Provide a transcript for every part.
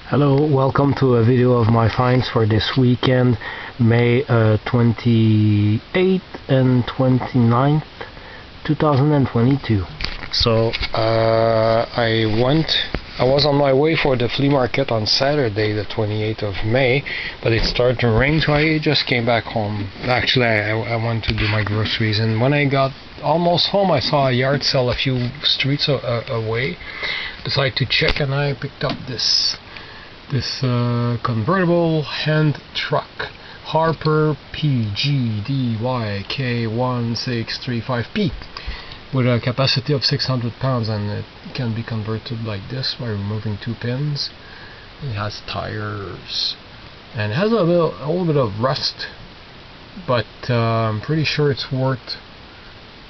Hello, welcome to a video of my finds for this weekend, May 28th and 29th, 2022. So I was on my way for the flea market on Saturday, the 28th of May, but it started to rain, so I just came back home. Actually, I went to do my groceries, and when I got almost home, I saw a yard sale a few streets away. Decided to check, and I picked up this convertible hand truck, Harper PGDYK1635P, with a capacity of 600 pounds, and it can be converted like this by removing two pins. It has tires, and it has a little bit of rust, but I'm pretty sure it's worth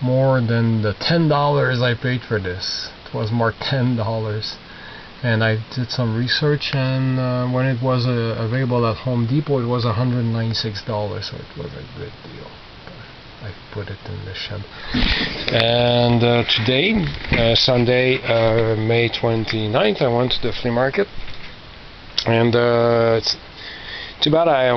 more than the $10 I paid for this. It was more $10. And I did some research, and when it was available at Home Depot, it was $196, so it was a good deal. I put it in the shed. And today, Sunday, May 29th, I went to the flea market, and it's too bad I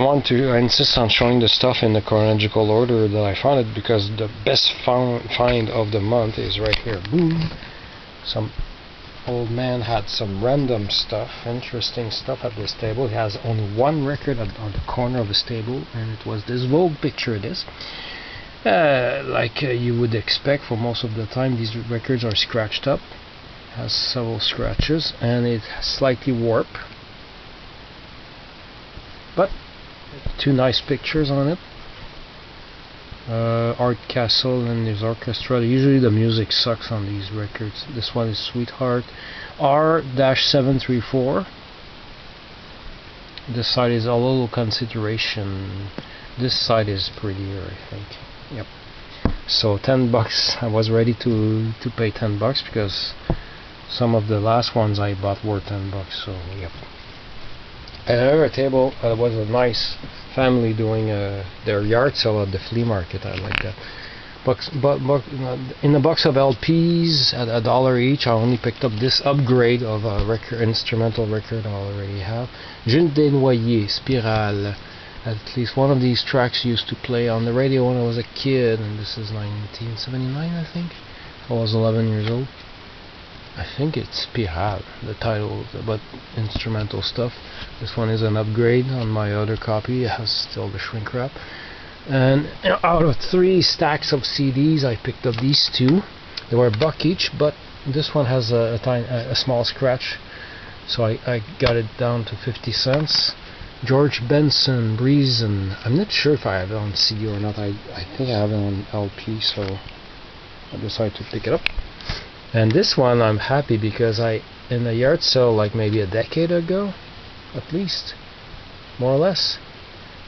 insist on showing the stuff in the chronological order that I found it, because the best find of the month is right here. Boom! Some old man had some random stuff, interesting stuff at this table. He has only one record on the corner of his table, and it was this Vogue picture. Like you would expect, for most of the time these records are scratched up. It has several scratches, and it has slightly warped, but two nice pictures on it. Art Castle and his orchestra. Usually the music sucks on these records. This one is Sweetheart R-734. This side is a little consideration. This side is prettier, I think. Yep. So $10. I was ready to pay $10 because some of the last ones I bought were $10. So yep. Another table was a nice family doing their yard sale at the flea market. I like that. In a box of LPs at $1 each, I only picked up this upgrade of a instrumental record I already have. Gilles Desnoyers, Spirale. At least one of these tracks used to play on the radio when I was a kid, and this is 1979, I think. I was 11 years old. I think it's Spirale, the title, but instrumental stuff. This one is an upgrade on my other copy. It has still the shrink wrap. And out of 3 stacks of CDs, I picked up these two. They were $1 each, but this one has a small scratch, so I got it down to 50 cents. George Benson, Breezin'. I'm not sure if I have it on CD or not. I think I have it on LP, so I decided to pick it up. And this one I'm happy because in a yard sale like maybe a decade ago, at least, more or less,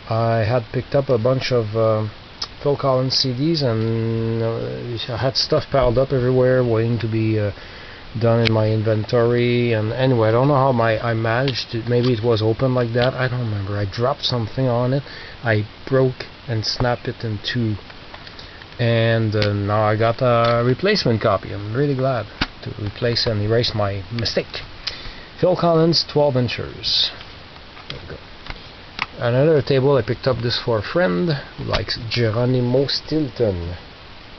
I had picked up a bunch of Phil Collins CDs, and I had stuff piled up everywhere waiting to be done in my inventory. And anyway, I don't know how I managed it. Maybe it was open like that, I don't remember. I dropped something on it, I broke and snapped it in two, and now I got a replacement copy. I'm really glad to replace and erase my mistake. Phil Collins 12 inchers. There we go. Another table, I picked up this for a friend who likes Geronimo Stilton,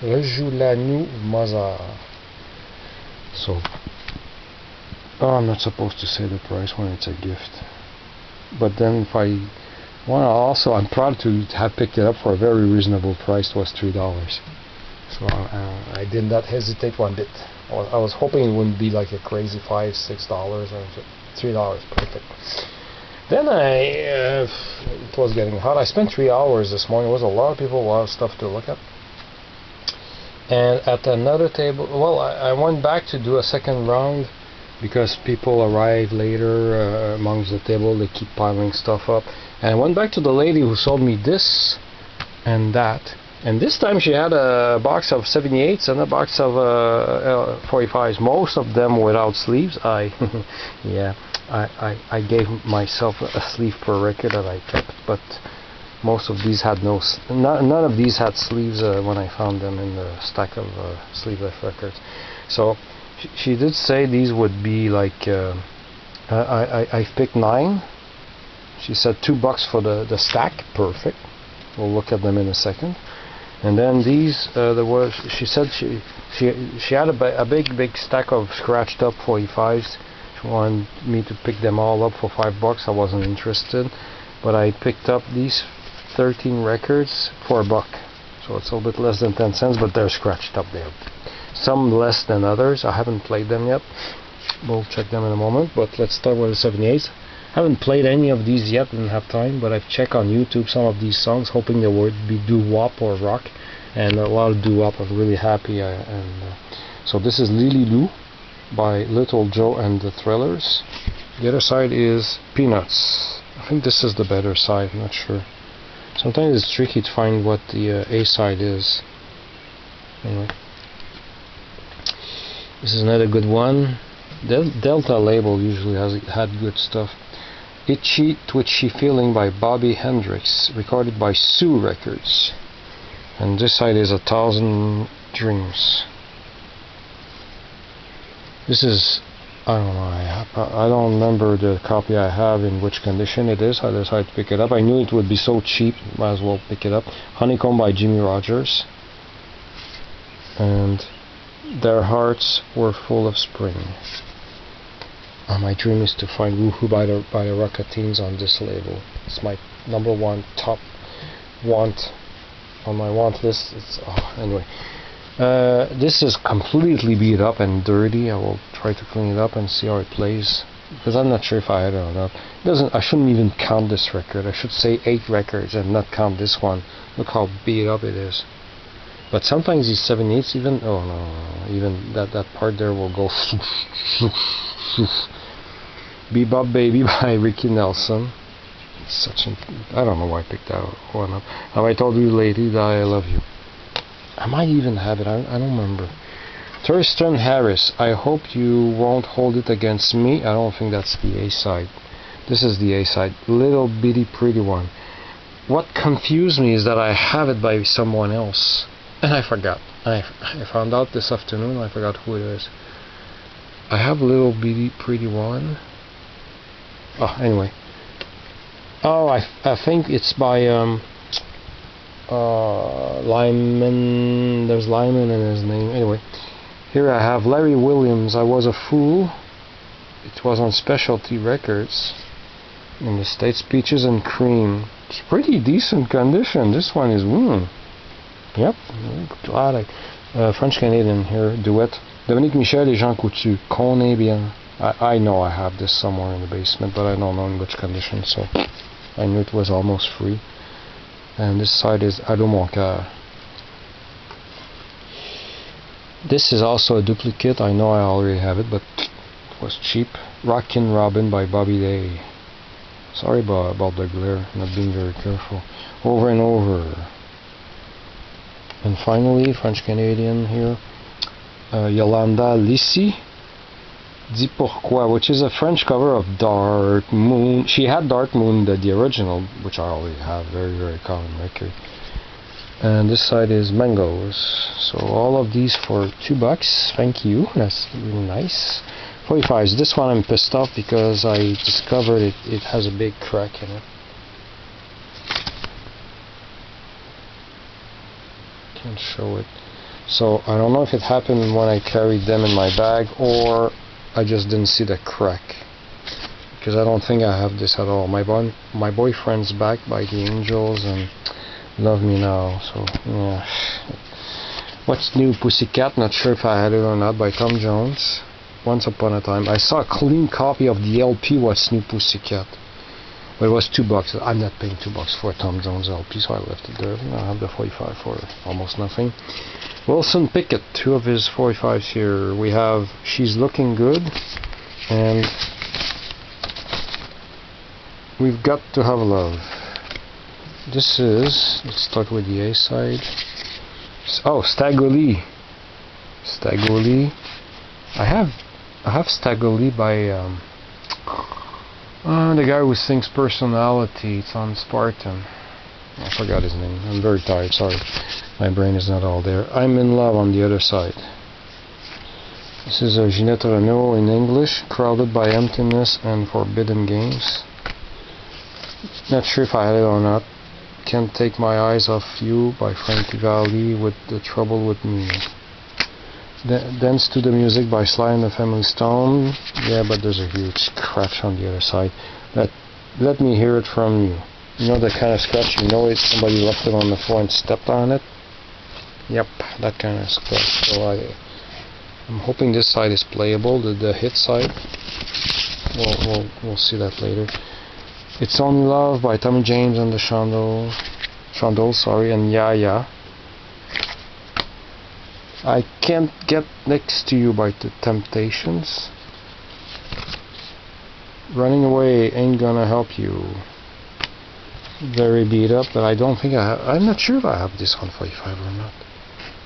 Rejoue la Nuit Mozart. So, I'm not supposed to say the price when it's a gift, but then if I want, I'm proud to have picked it up for a very reasonable price. It was $3. So I did not hesitate one bit. I was hoping it wouldn't be like a crazy $5, $6 or $3. Perfect. Then it was getting hot. I spent 3 hours this morning. There was a lot of people, a lot of stuff to look at. And at another table, well, I went back to do a second round because people arrive later amongst the table. They keep piling stuff up. And I went back to the lady who sold me this and that. And this time she had a box of 78s and a box of 45s. Most of them without sleeves. I gave myself a sleeve per record that I kept, but most of these had none of these had sleeves when I found them in the stack of sleeveless records. So she did say these would be like I picked 9. She said $2 for the stack. Perfect. We'll look at them in a second. And then these, she said she had a big stack of scratched up 45s. She wanted me to pick them all up for $5. I wasn't interested, but I picked up these 13 records for $1. So it's a little bit less than 10 cents, but they're scratched up there. Some less than others. I haven't played them yet. We'll check them in a moment, but let's start with the 78s. I haven't played any of these yet, didn't have time, but I've checked on YouTube some of these songs, hoping they would be doo-wop or rock, and a lot of doo-wop. I'm really happy. So this is Lily Lou by Little Joe and the Thrillers. The other side is Peanuts. I think this is the better side, I'm not sure. Sometimes it's tricky to find what the A side is. Anyway, this is another good one. Delta label usually had good stuff. Itchy Twitchy Feeling by Bobby Hendrix, recorded by Sue Records. And this side is 1,000 Dreams. This is, I don't know, I don't remember the copy I have in which condition it is. I decided to pick it up. I knew it would be so cheap, might as well pick it up. Honeycomb by Jimmy Rogers. And Their Hearts Were Full of Spring. My dream is to find Woohoo by the Rocketeens on this label. It's my #1 top want on my want list. Anyway, this is completely beat up and dirty. I will try to clean it up and see how it plays, because I'm not sure if I had it or not. I shouldn't even count this record. I should say 8 records and not count this one. Look how beat up it is. But sometimes these 78s even, oh no, even that part there will go. Bebop Baby by Ricky Nelson. It's I don't know why I picked that one up. Have I told you lately that I love you? I might even have it, I don't remember. Thurston Harris, I hope you won't hold it against me. I don't think that's the A side. This is the A side. Little Bitty Pretty One. What confused me is that I have it by someone else. And I forgot. I found out this afternoon. I forgot who it is. I have Little Bitty Pretty One. Oh, anyway. Oh, I think it's by Lyman. There's Lyman in his name. Anyway, here I have Larry Williams. I Was a Fool. It was on Specialty Records in the States. Peaches and Cream. It's pretty decent condition. This one is Yep, glad French Canadian here, duet. Dominique Michel et Jean Coutu, Connais bien. I know I have this somewhere in the basement, but I don't know in which condition, so I knew it was almost free. And this side is Allô mon cœur. This is also a duplicate. I know I already have it, but it was cheap. Rockin' Robin by Bobby Day. Sorry about the glare, not being very careful. Over and Over. And finally, French Canadian here, Yolanda Lissy, Dis Pourquoi, which is a French cover of Dark Moon. She had Dark Moon, the original, which I already have, very, very common record. And this side is Mangoes. So all of these for $2. Thank you, that's really nice. 45s. This one I'm pissed off because I discovered it has a big crack in it. Can't show it. So I don't know if it happened when I carried them in my bag or I just didn't see the crack, because I don't think I have this at all. My boyfriend's back by the Angels and Love Me Now. So yeah. What's New Pussycat? Not sure if I had it or not, by Tom Jones. Once Upon a Time. I saw a clean copy of the LP What's New Pussycat, but it was $2. I'm not paying $2 for a Tom Jones LP, so I left it there. I have the 45 for almost nothing. Wilson Pickett, 2 of his 45s here. We have She's Looking Good, and We've Got to Have Love. This is, let's start with the A side. Oh, Stagger Lee. Stagger Lee. I have Stagger Lee by the guy who sings Personality. It's on Spartan. I forgot his name. I'm very tired, sorry. My brain is not all there. I'm in Love on the other side. This is a Ginette Renault in English, Crowded by Emptiness and Forbidden Games. Not sure if I had it or not. Can't Take My Eyes Off You by Frankie Valli with The Trouble With Me. Dance to the Music by Sly and the Family Stone. Yeah, but there's a huge scratch on the other side. Let Me Hear It From You. You know that kind of scratch, you know it's somebody left it on the floor and stepped on it? Yep, that kind of scratch. So I'm hoping this side is playable, the hit side. We'll see that later. It's Only Love by Tommy James and the Shondells, and Yeah Yeah. I Can't Get Next to You by The Temptations. Running Away Ain't Gonna Help You. Very beat up, but I don't think I have. I'm not sure if I have this on 45 or not.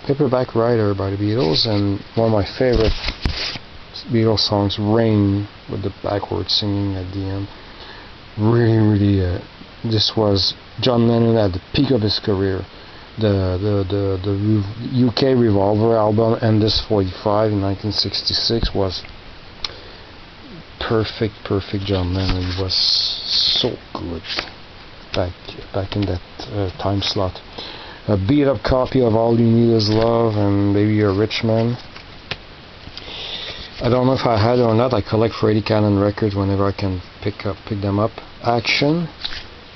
Paperback Rider by the Beatles, and one of my favorite Beatles songs, Rain, with the backwards singing at the end. Really, this was John Lennon at the peak of his career. The UK Revolver album and this 45 in 1966 was perfect John Lennon. It was so good back in that time slot. A beat up copy of All You Need Is Love and Baby You're a Rich Man. I don't know if I had it or not. I collect Freddie Cannon records whenever I can pick them up. Action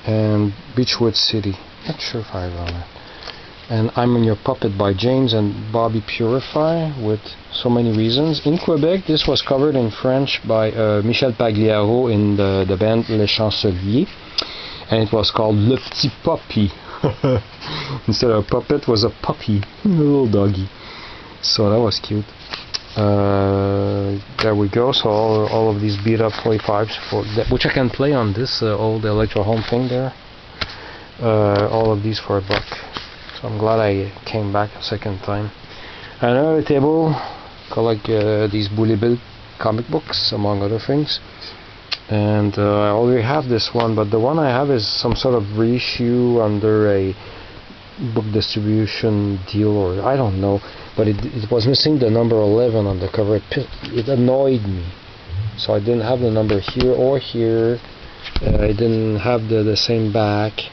and Beechwood City. Not sure if I have on it. And I'm in Your Puppet by James and Bobby Purify with So Many Reasons. In Quebec, this was covered in French by Michel Pagliaro in the band Les Chanceliers, and it was called Le Petit Puppy. Instead of a puppet, it was a puppy, a little doggy. So that was cute. There we go. So all of these beat up 45s which I can play on this old Electro Home thing there. All of these for $1. So I'm glad I came back a second time. Another table, collect these Bully Bill comic books, among other things. And I already have this one, but the one I have is some sort of reissue under a book distribution deal, or I don't know. But it was missing the number 11 on the cover. It annoyed me. So I didn't have the number here or here. I didn't have the same back.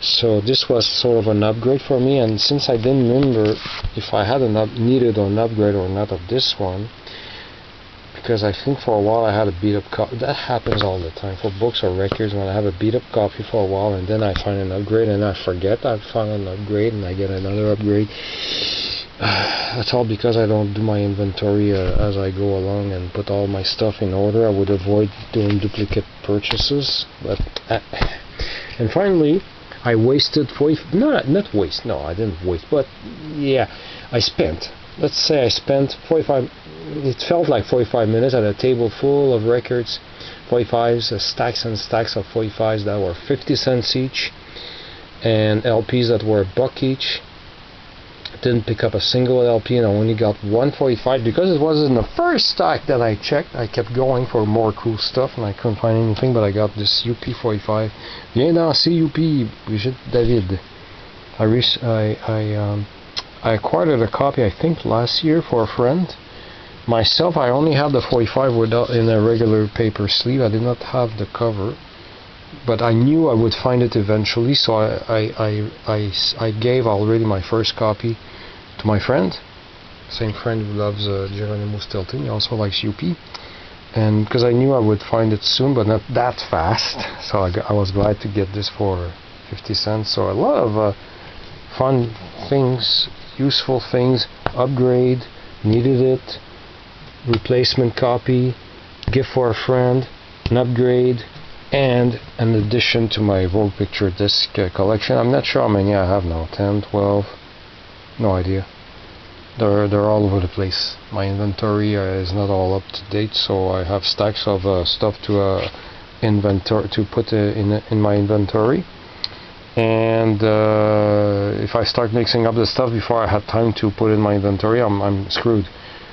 So this was sort of an upgrade for me, and since I didn't remember if I had needed an upgrade or not of this one, because I think for a while I had a beat up copy. That happens all the time for books or records, when I have a beat up copy for a while and then I find an upgrade and I forget I found an upgrade and I get another upgrade. That's all because I don't do my inventory as I go along and put all my stuff in order. I would avoid doing duplicate purchases. And finally, I wasted not waste. No, I didn't waste. But yeah, I spent. Let's say I spent 45. It felt like 45 minutes at a table full of records, 45s, stacks and stacks of 45s that were 50 cents each, and LPs that were $1 each. Didn't pick up a single LP, and I only got 145 because it was in the first stack that I checked. I kept going for more cool stuff and I couldn't find anything, but I got this UP45. Viens danser UP, Brigitte David. I acquired a copy, I think, last year for a friend. Myself, I only had the 45 in a regular paper sleeve. I did not have the cover, but I knew I would find it eventually, so I gave already my first copy to my friend, same friend who loves Geronimo Stilton. He also likes UP, and because I knew I would find it soon, but not that fast, so I was glad to get this for 50 cents. So a lot of fun things, useful things, upgrade, needed it, replacement copy, gift for a friend, an upgrade, and an addition to my Vogue picture disc collection. I'm not sure how many I have now, 10, 12, no idea. They're all over the place. My inventory is not all up to date, so I have stacks of stuff to put in my inventory. And if I start mixing up the stuff before I have time to put in my inventory, I'm screwed.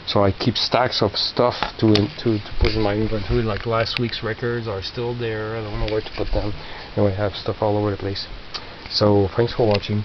So I keep stacks of stuff to put in my inventory, like last week's records are still there. I don't know where to put them. Anyway, I have stuff all over the place. So thanks for watching.